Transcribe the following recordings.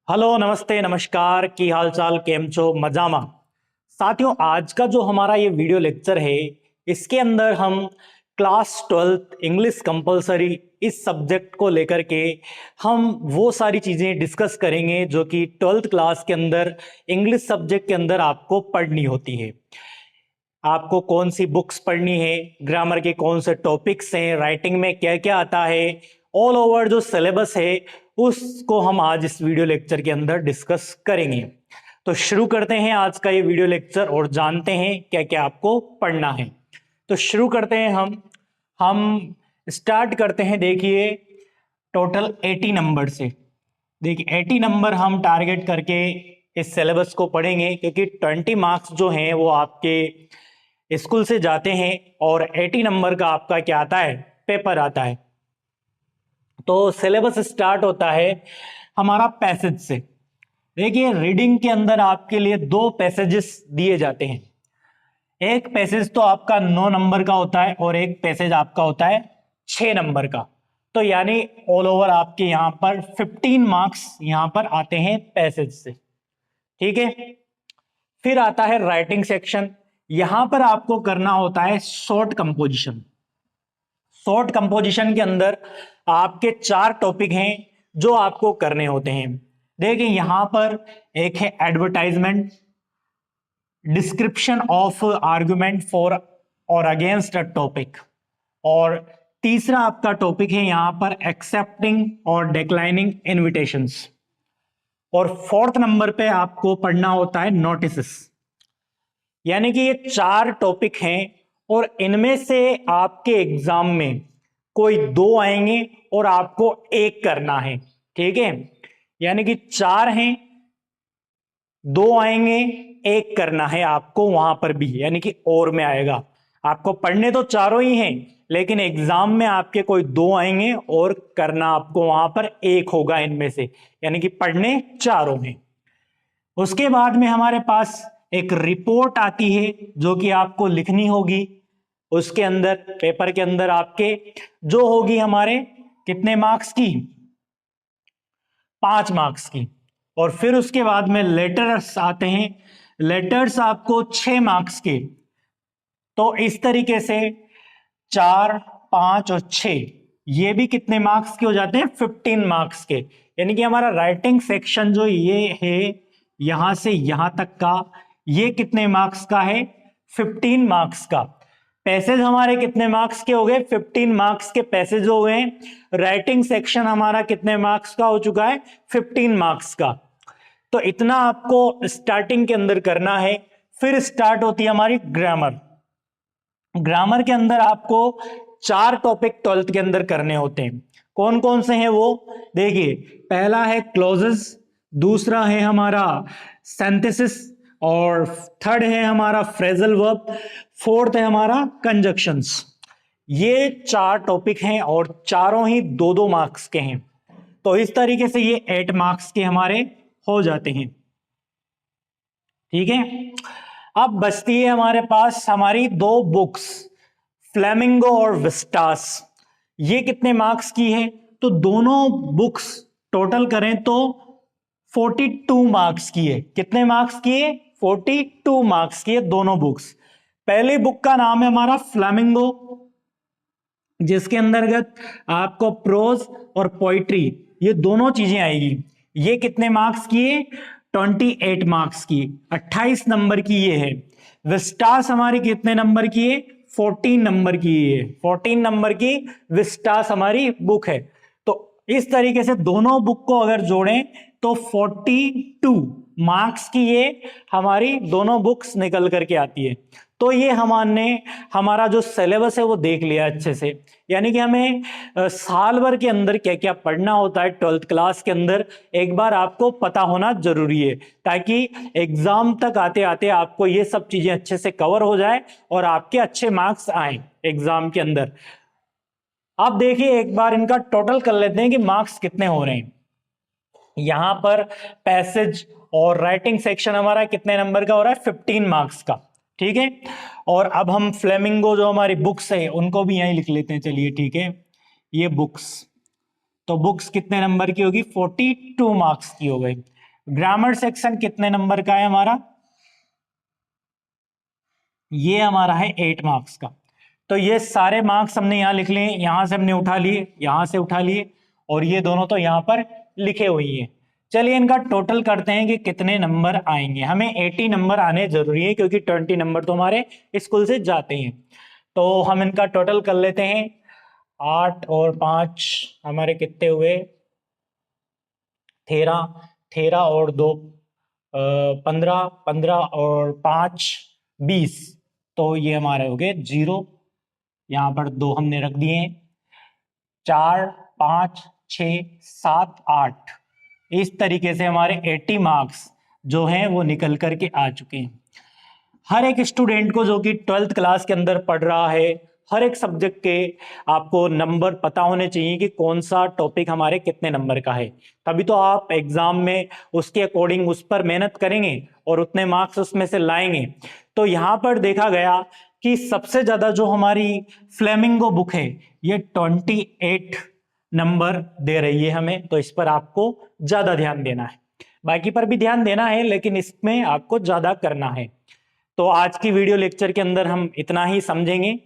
Hello, नमस्ते, नमस्कार। की हाल चाल केम छो मजामा। साथियों, आज का जो हमारा ये वीडियो लेक्चर है, इसके अंदर हम क्लास 12th इंग्लिश कंपलसरी इस सब्जेक्ट को लेकर के हम वो सारी चीज़ें डिस्कस करेंगे जो कि 12th क्लास के अंदर इंग्लिश सब्जेक्ट के अंदर आपको पढ़नी होती है। आपको कौन सी बुक्स पढ़नी है, ग्रामर के कौन से टॉपिक्स हैं, राइटिंग में क्या क्या आता है, ऑल ओवर जो सिलेबस है उसको हम आज इस वीडियो लेक्चर के अंदर डिस्कस करेंगे। तो शुरू करते हैं आज का ये वीडियो लेक्चर और जानते हैं क्या क्या आपको पढ़ना है। तो शुरू करते हैं हम स्टार्ट करते हैं। देखिए, टोटल 80 नंबर से। देखिए, 80 नंबर हम टारगेट करके इस सिलेबस को पढ़ेंगे, क्योंकि 20 मार्क्स जो हैं वो आपके स्कूल से जाते हैं और 80 नंबर का आपका क्या आता है, पेपर आता है। तो सिलेबस स्टार्ट होता है हमारा पैसेज से। देखिए, रीडिंग के अंदर आपके लिए दो पैसेजेस दिए जाते हैं। एक पैसेज तो आपका 9 नंबर का होता है और एक पैसेज आपका होता है 6 नंबर का। तो यानी ऑल ओवर आपके यहां पर 15 मार्क्स यहां पर आते हैं पैसेज से। ठीक है। फिर आता है राइटिंग सेक्शन। यहां पर आपको करना होता है शॉर्ट कंपोजिशन। शॉर्ट कंपोजिशन के अंदर आपके 4 टॉपिक हैं जो आपको करने होते हैं। देखिए, यहां पर एक है advertisement, description of argument for और अगेंस्ट अ टॉपिक, और तीसरा आपका टॉपिक है यहां पर एक्सेप्टिंग और डिक्लाइनिंग इनविटेशंस, और फोर्थ नंबर पे आपको पढ़ना होता है नोटिसेस। यानी कि ये 4 टॉपिक हैं और इनमें से आपके एग्जाम में कोई 2 आएंगे और आपको एक करना है। ठीक है। यानी कि 4 हैं, 2 आएंगे, एक करना है आपको वहां पर भी, यानी कि और में आएगा। आपको पढ़ने तो चारों ही हैं, लेकिन एग्जाम में आपके कोई 2 आएंगे और करना आपको वहां पर एक होगा इनमें से, यानी कि पढ़ने चारों हैं। उसके बाद में हमारे पास एक रिपोर्ट आती है जो कि आपको लिखनी होगी। उसके अंदर पेपर के अंदर आपके जो होगी हमारे कितने मार्क्स की, 5 मार्क्स की। और फिर उसके बाद में लेटर्स आते हैं। लेटर्स आपको 6 मार्क्स के। तो इस तरीके से 4, 5 और 6 ये भी कितने मार्क्स के हो जाते हैं, 15 मार्क्स के। यानी कि हमारा राइटिंग सेक्शन जो ये है यहां से यहां तक का, ये कितने मार्क्स का है, 15 मार्क्स का। पैसेज हमारे कितने मार्क्स के हो गए, 15 मार्क्स के पैसेज हो गए। राइटिंग सेक्शन हमारा कितने मार्क्स का हो चुका है, 15 मार्क्स का। तो इतना आपको स्टार्टिंग के अंदर करना है। फिर स्टार्ट होती है हमारी ग्रामर। ग्रामर के अंदर आपको 4 टॉपिक 12th के अंदर करने होते हैं। कौन कौन से हैं वो, देखिए, पहला है क्लोजेस, दूसरा है हमारा सिंथेसिस, और थर्ड है हमारा फ्रेजल वर्ब, फोर्थ है हमारा कंजक्शंस। ये 4 टॉपिक हैं और चारों ही 2-2 मार्क्स के हैं। तो इस तरीके से ये 8 मार्क्स के हमारे हो जाते हैं। ठीक है। अब बचती है हमारे पास हमारी 2 बुक्स, फ्लेमिंगो और विस्टास। ये कितने मार्क्स की है, तो दोनों बुक्स टोटल करें तो 42 मार्क्स की है। कितने मार्क्स की है, 42 मार्क्स की है दोनों बुक्स। पहली बुक का नाम है हमारा फ्लेमिंगो, जिसके अंतर्गत आपको प्रोज और पोइट्री ये दोनों चीजें आएगी। ये कितने मार्क्स की है, 28 मार्क्स की, 28 नंबर की ये है। विस्टास हमारी कितने नंबर की है, 14 नंबर की है। 14 नंबर की विस्टास हमारी बुक है। तो इस तरीके से दोनों बुक को अगर जोड़ें तो 42 मार्क्स की ये हमारी दोनों बुक्स निकल करके आती है। तो ये हमने हमारा जो सिलेबस है वो देख लिया अच्छे से। यानी कि हमें साल भर के अंदर क्या क्या पढ़ना होता है 12th क्लास के अंदर, एक बार आपको पता होना जरूरी है, ताकि एग्जाम तक आते आते आपको ये सब चीजें अच्छे से कवर हो जाए और आपके अच्छे मार्क्स आए एग्जाम के अंदर। अब देखिए, एक बार इनका टोटल कर लेते हैं कि मार्क्स कितने हो रहे हैं। यहां पर पैसेज और राइटिंग सेक्शन हमारा कितने नंबर का हो रहा है, 15 मार्क्स का। ठीक है। और अब हम फ्लेमिंगो जो हमारी बुक्स है उनको भी यहीं लिख लेते हैं। चलिए, ठीक है। ये बुक्स, तो बुक्स कितने नंबर की होगी, 42 मार्क्स की हो गई। ग्रामर सेक्शन कितने नंबर का है हमारा? ये हमारा है 8 मार्क्स का। तो ये सारे मार्क्स हमने यहां लिख लिए, यहां से हमने उठा लिए, यहां से उठा लिए, और ये दोनों तो यहां पर लिखे हुए हैं। चलिए इनका टोटल करते हैं कि कितने नंबर आएंगे। हमें 80 नंबर आने जरूरी है क्योंकि 20 नंबर तो हमारे स्कूल से जाते हैं। तो हम इनका टोटल कर लेते हैं। 8 और 5 हमारे कितने हुए? 13, 13 और 2 15, 15 और 5 20। तो ये हमारे हो गए 0। यहां पर 2 हमने रख दिए। 4, 5, 6, 7, 8। इस तरीके से हमारे 80 मार्क्स जो हैं वो निकल करके आ चुके हैं। हर एक स्टूडेंट को जो कि 12th क्लास के अंदर पढ़ रहा है, हर एक सब्जेक्ट के आपको नंबर पता होने चाहिए कि कौन सा टॉपिक हमारे कितने नंबर का है। तभी तो आप एग्जाम में उसके अकॉर्डिंग उस पर मेहनत करेंगे और उतने मार्क्स उसमें से लाएंगे। तो यहां पर देखा गया कि सबसे ज्यादा जो हमारी फ्लेमिंगो बुक है ये 28 नंबर दे रही है हमें। तो इस पर आपको ज्यादा ध्यान देना है, बाकी पर भी ध्यान देना है लेकिन इसमें आपको ज्यादा करना है। तो आज की वीडियो लेक्चर के अंदर हम इतना ही समझेंगे,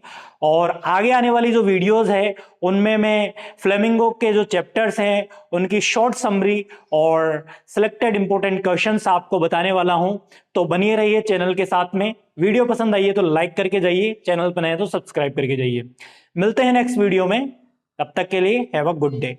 और आगे आने वाली जो वीडियोस है उनमें मैं फ्लेमिंगो के जो चैप्टर्स हैं उनकी शॉर्ट समरी और सिलेक्टेड इंपॉर्टेंट क्वेश्चंस आपको बताने वाला हूं। तो बनिए रहिए चैनल के साथ में। वीडियो पसंद आई है तो लाइक करके जाइए, चैनल पर नए तो सब्सक्राइब करके जाइए। मिलते हैं नेक्स्ट वीडियो में, तब तक के लिए हैव अ गुड डे।